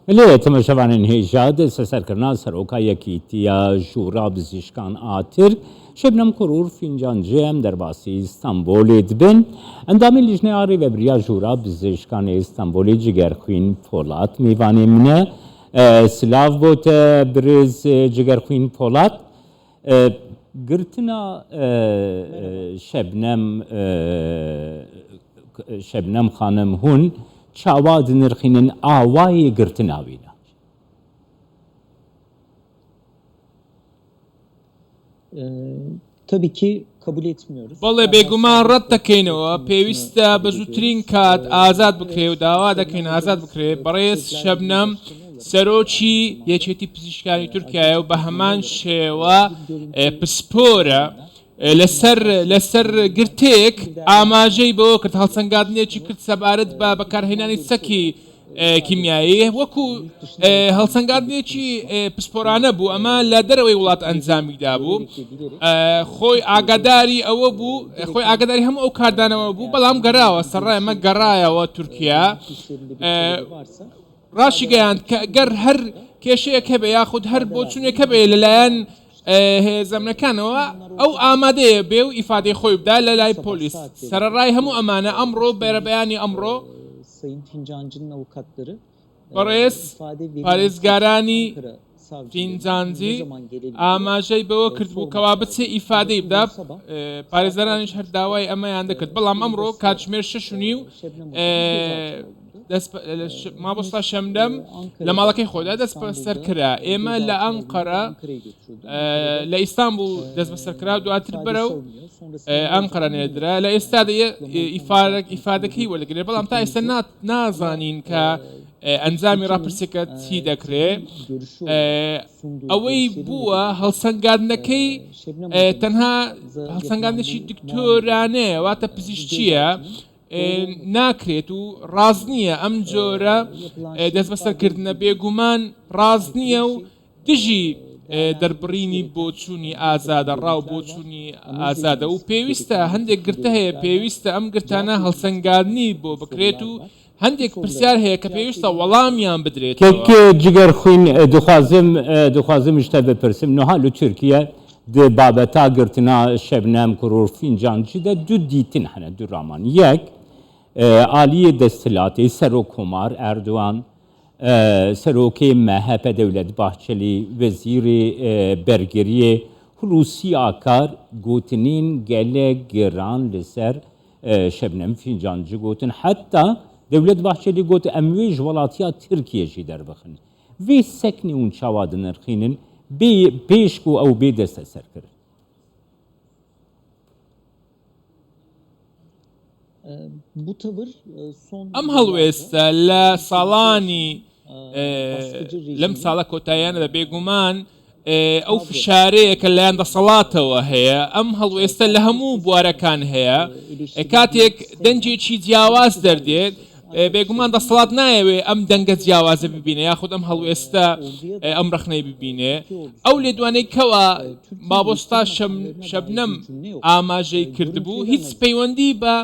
لێ تەماشەوانین هێژا دەستە سەرکردنا سەرۆکا یەکیتیە ژوورا پزیشکان ئاتر شەبنەم کوڕور فینجانجێم دەرباسی ئیستانبولê dibin endamê lijneyarê veberiya ژوورا pizîşkanê ئیستانبولê Cigerxwîn Polat mêvanê min e silav bote birêz Cigerxwîn Polat girtina Şebnem xanim hûn çawa dinirxînin awayê girtina wî ne. Tabii ki kabul etmiyoruz. بەڵێ بێگومان ڕەت دەکەینەوە پێویستە بە زووترین کات ئازاد بکرێ و داوا دەکەین ئازاد بکرێ بەڕێز شەبنەم سەرۆکی یەکێتی پزیشکانی تورکایە و بە هەمان شێوە پسپۆرە لەسەر گرتێک ئاماژەی بەوە کرد هەڵسەنگاندنێکی کرد سەبارەت بە بەکارهێنانی سەکی کیمیایی وەکو هەڵسەنگاندنێکی پسپۆرانە بوو ئەمە لە دەرەوەی وڵات ئەنجامیدا بوو خۆی ئاگاداری ئەوە بوو خۆی ئاگاداری هەموو ئەو کاردانەوە بوو بەڵام گەڕاوە سەرڕای ئەمە گەڕایەوە تورکیا ڕاشی گەیاند کە گەر هەر کێشەیەک هەبێ یاخود هەر بۆچوونێک هەبێ لەلایەن هێزەمنەکانەوە ئەو ئامادەیە بێ و ئیفادەی خۆی بدا لە لای پۆلیس سەرڕای هەموو ئەمانە ئەمڕۆ بەیانی ئەمڕۆ بەڕێز پارێزگارانی فینجانجی ئاماژەی بەوە کردبوو کەوا بچێ ئیفادەی بدا پارێزگارانیش هەر داوای ئەمەیان دەکرد بەڵام ئەمڕۆ کاتژمێر 6:30 مابۆستا شەمدەم لە ماڵەکەی خۆدا دەست بەسەر کرا ئێمە لە ئەنقەرە لە ئیستانبول دەست بەسەر کرا دواتر بەرەو ئەنقەرە نێردرا لە ئێستا ئیفادەکەی وەرەگرێ بەڵام تا ئێستا نازانین کە ئەنجامی ڕاپرسەکە چی دەکرێت ئەوەی بووە هەڵسەنگاندنەکەی تەنها هەڵسەنگاندنێکی دکتۆرانەیە واتە پزیشکیە ناکرێت و ڕاز نییە ئەم جۆرە دەست بەسەرکردنە بێگومان ڕاز نییە و دژی دەربڕینی بۆچوونی ئازادە ڕاو بۆچوونی ئازادە و پێویستە هەندێک گرتە هەیە پێویستە ئەم گرتانە هەڵسەنگاندنی بۆ بکرێت و هەندێک پرسیار هەیە کە پێویستە وەڵامیان بدرێت جگەرخوین دخوازم شتە بپرسم نەها لە تورکیە بابەتا گرتنا شەبنەم کوڕور فینجانجیدا دوو دیتن هەنە دوو ڕامان یەک ئالیە دەستهلاتی سەرۆک کۆمار ئەردوان سەرۆکەی مەهەپە دەولەت باحچەلی وەزیری بەرگریە هولوسی ئاکار گوتنین gelek گێران لەسەر شەبنەم فینجانجی گوتن حتا دەولەت باحچەلی گوت ئەم وێژ وڵاتیا تورکیەشی دەربخن vê seknê hûn çawa dinirxînin pêşk û ew bê deste ser kirin ئەم هەڵوێستە لە ساڵانی لەم ساڵە کۆتاییانە بە بێگومان ئەو فشارەیە کە لایەن دەسەڵاتەوە هەیە ئەم هەڵوێستە لە هەموو بوارەکان هەیە کاتێک دەنجێکی جیاواز دەردێت بێگومان دەسەڵات نایەوێ ئەم دەنگە جیاوازە ببینێ یاخود ئەم هەڵوێستە ئەم ڕخنەی ببینێ ئەو لێدوانەی کەوە مابۆستا شەبنەم ئاماژەی کردبوو هیچ پەیوەندی بە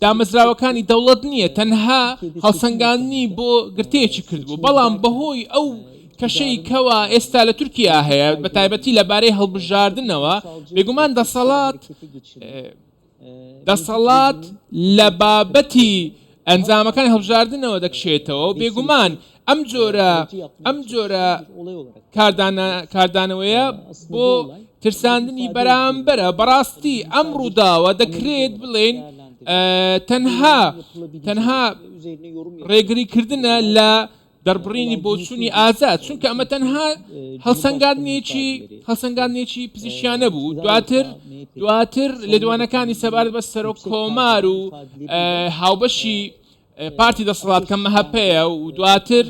دامەزراوەکانی دەوڵەت نییە تەنها هەڵسەنگاندنی بۆ گرتەیەکی کردبوو بەڵام بەهۆی ئەو کەشەی کەوە ئێستا لە تورکیا هەیە بە تایبەتی لەبارەی هەڵبژاردنەوە بێگومان دەسەڵات لە بابەتی ئەنجامەکانی هەڵبژاردنەوە دەکشێتەوە و بێگومان ئەم جۆرە کاردانەوەیە بۆ ترساندنی بەرامبەرە بەڕاستی ئەم ڕووداوە دەکرێت بڵێن تەنها ڕێگریکردنە لە دەربڕینی بۆچوونی ئازاد چونکە ئەمە تەنها هەڵسەنگاندنێکی پزیشیانە بوو دواتر لێدوانەکانی سەبارەت بە سەرۆک کۆمار و هاوبەشی پارتی دەسەڵات کە مەهەپەیە و دواتر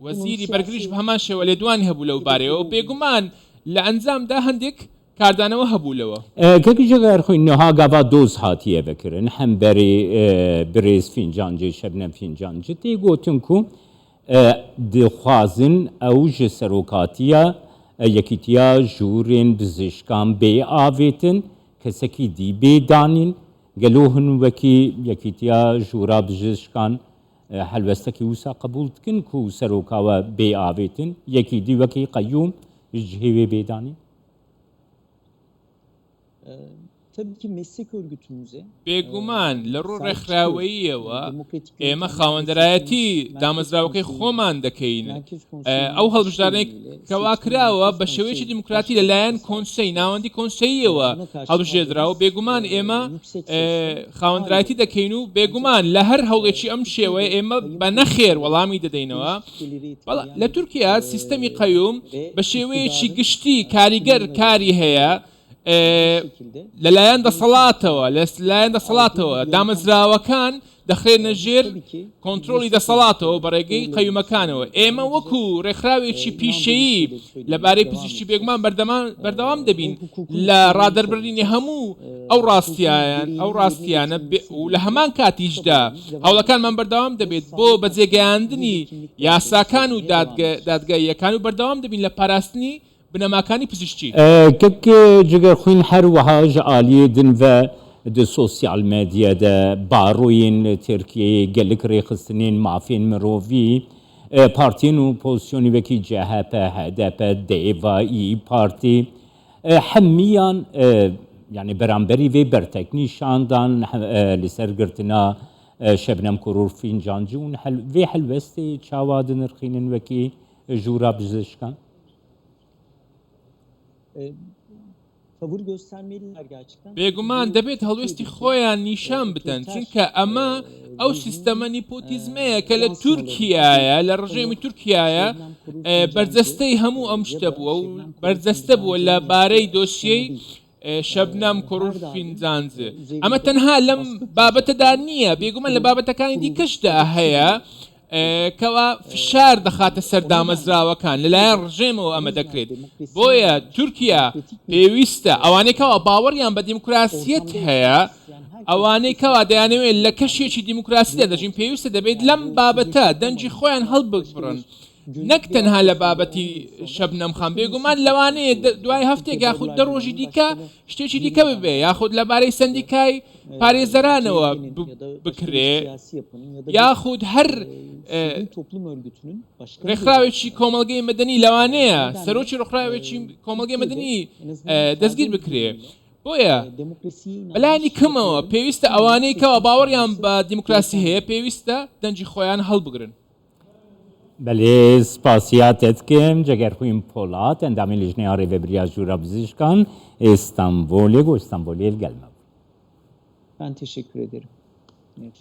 وەزیری بەرگریش بە هەمان شێوە لێدوانی هەبوو لەو بارەیەوە بێگومان لە ئەنجامدا هەندێک کاردانەوە هەبوو لەوە کەکی جگەرخۆی نەها گاوا دۆز هاتیە بکردن هەمبەری برێز فینجانجی شەبنەم فینجانجی تێ گوتن کو دخوازن ئەو ji سەرۆکاتیە یەکیتیا ژوورên پزیشکان bê avêtin kesekî dî bê danîn gelo hin wekî yekîtiya jûra pizîşkan هەلوەستەکی وسا قبول دکن و سەرۆکاوە بێ ئاوێتن یەکی دیوەکی قەیوم هێوێ بێدانی Tabii ki meslek örgütümüze بێگومان لە ڕوو ڕێکخراوەیەوە ئێمە خاوەندەرایەتی دامەزراوەکەی خۆمان دەکەین ئەو هەڵبژدارنەی کەوا کراوە بە شێوەیەکی دیموکراتی لەلایەن کۆنسەی ناوەندی کۆنسەییەوە هەڵبژێدراوە بێگومان ئێمە خاوەندەرایەتی دەکەین و بێگومان لە هەر هەوڵێکی ئەم شێوەیە ئێمە بە نەخێر وەڵامی دەدەینەوە لە تورکیا سیستەمی قەیوم بە شێوەیەکی گشتی کاریگەر کاری هەیە لەلایەن دەسەڵاتەوە دامەزراوەکان دەخرێنە ژێر کۆنتترۆلی دەسەڵاتەوە بەڕێگەی قەیومەکانەوە ئێمە وەکو ڕێکخراوێکی پیشەیی لەبارەی پزیشتی بێگومان بەردەوام دەبین لە ڕادەربڕینی هەموو ئەو ڕاستیانە و لە هەمان کاتیشدا هەوڵەکانمان بەردەوام دەبێت بۆ بەجێگەیاندنی یاساکان و دادگاییەکان و بەردەوام دەبین لە پاراستنی بنەماکانی پزیشتی کەک جگەر خوین هەروەهاژ عالیە دن بە د سوسیال مێدیەدە باڕووین ترکیە gelek rêxistinên mafên mirovî partiyên û pozisyonîvekî CHP, HDP, DEVA, İYİ Parti hemiyan yani beramberî vê berteknî şandan li ser girtina Şebnem Kurur Fincancı û vê helwestê çawa dinirxînin wekî jûra bizişkan favori göstermeliler gerçekten. بێگومان دەبێت هەڵوێستی خۆیان نیشان بدەن چونکە ئەمە ئەو سیستەمە نیپۆتیزمەیە کە لە تورکیایە لە ڕژێمی تورکیایە بەرجەستەی هەموو ئەم شتە بووە و بەرجەستە بووە لە بارەی دۆسیەی شەبنەم کوڕ فینجانجە ئەمە تەنها لەم بابەتەدا نییە بێگومان لە بابەتەکانی دیکەشدا هەیە کەوا فشار دەخاتە سەر دامەزراوەکان لەلایەن ڕژێمەوە ئەمە دەکرێت بۆیە تورکیا پێویستە ئەوانەیەکەوە باوەڕیان بە دیموکراسیەت هەیە ئەوانەی کەوا دەیانەوێت لە کەشێکی دیموکراسیدا دەژین پێویستە دەبێت لەم بابەتە دەنجی خۆیان هەڵبگرن نەک تەنها لە بابەتی شەبنەم خان بێگومان لەوانەیە دوای هەفتێک یاخود دە ڕۆژی دیکە شتێکی دیکە ببێ یاخود لەبارەی سندیکای پارێزەرانەوە بکرێ یاخود هەر ڕێکخراوێکی کۆمەڵگەی مەدەنی لەوانەیە سەرۆکی ڕێکخراوێکی کۆمەڵگەی مەدەنی دەستگیر بکرێ بۆیە بەلایانی کەمەوە پێویستە ئەوانەی کەوە باوەڕیان بە دیموکراسی هەیە پێویستە دەنجی خۆیان هەڵبگرن بەێ سپاسیاتێتکەم جەگەرخوین پۆلات ئەندامی لیژنەیە ڕێبەبریا ژوورە بزیشکان ئێستانبولێک و ئێستانبولێ گەلمە Ben teşekkür ederim. Evet.